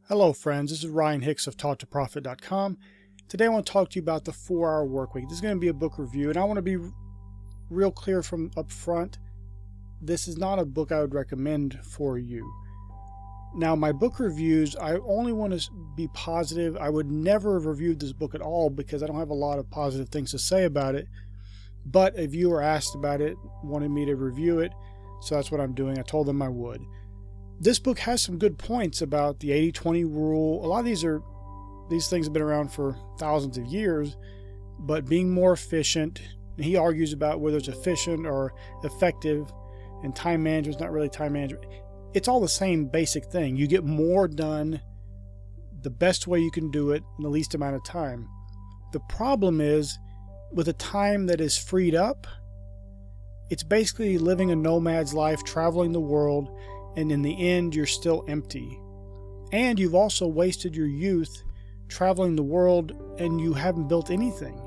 Hello friends, this is Ryan Hicks of TaughtToProfit.com. Today I want to talk to you about the 4-Hour Workweek. This is going to be a book review, and I want to be real clear from up front. This is not a book I would recommend for you. Now, my book reviews, I only want to be positive. I would never have reviewed this book at all because I don't have a lot of positive things to say about it. But a viewer asked about it, wanted me to review it, so that's what I'm doing. I told them I would. This book has some good points about the 80-20 rule. A lot of these things have been around for thousands of years, but being more efficient, and he argues about whether it's efficient or effective, and time management is not really time management. It's all the same basic thing. You get more done the best way you can do it in the least amount of time. The problem is, with the time that is freed up, it's basically living a nomad's life, traveling the world, and in the end you're still empty. And you've also wasted your youth traveling the world and you haven't built anything.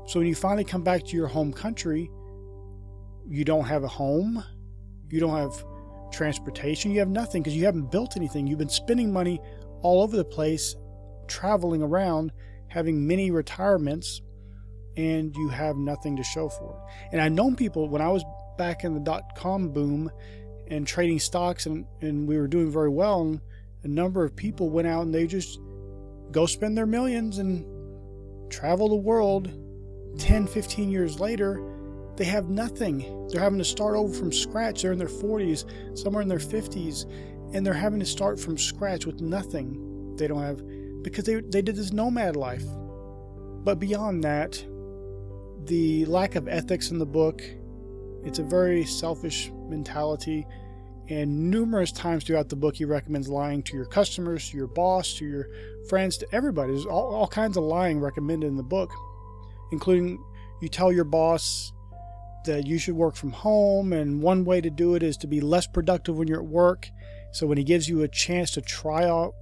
So when you finally come back to your home country, you don't have a home, you don't have transportation, you have nothing because you haven't built anything. You've been spending money all over the place, traveling around, having mini retirements, and you have nothing to show for it. And I've known people, when I was back in the .com boom and trading stocks, and we were doing very well, and a number of people went out and they just go spend their millions and travel the world. 10, 15 years later, they have nothing. They're having to start over from scratch. They're in their 40s, some are in their 50s, and they're having to start from scratch with nothing. They don't have, because they did this nomad life. But beyond that, the lack of ethics in the book, it's a very selfish mentality, and numerous times throughout the book he recommends lying to your customers, to your boss, to your friends, to everybody. There's all kinds of lying recommended in the book, including you tell your boss that you should work from home, and one way to do it is to be less productive when you're at work. So when he gives you a chance to try out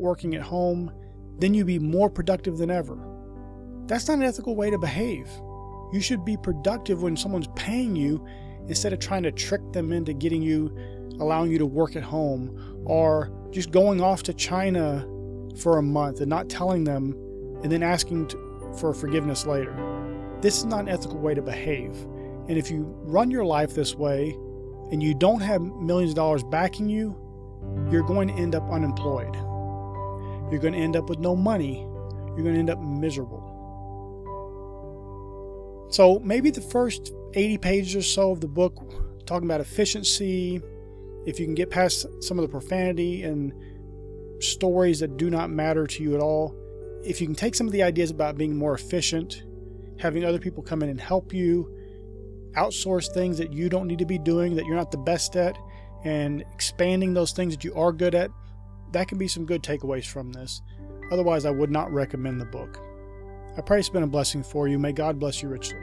working at home, then you be more productive than ever. That's not an ethical way to behave. You should be productive when someone's paying you, instead of trying to trick them into allowing you to work at home, or just going off to China for a month and not telling them and then asking for forgiveness later. This is not an ethical way to behave. And if you run your life this way and you don't have millions of dollars backing you, you're going to end up unemployed. You're going to end up with no money. You're going to end up miserable. So maybe the first 80 pages or so of the book, talking about efficiency, if you can get past some of the profanity and stories that do not matter to you at all, if you can take some of the ideas about being more efficient, having other people come in and help you, outsource things that you don't need to be doing, that you're not the best at, and expanding those things that you are good at, that can be some good takeaways from this. Otherwise, I would not recommend the book. I pray it's been a blessing for you. May God bless you richly.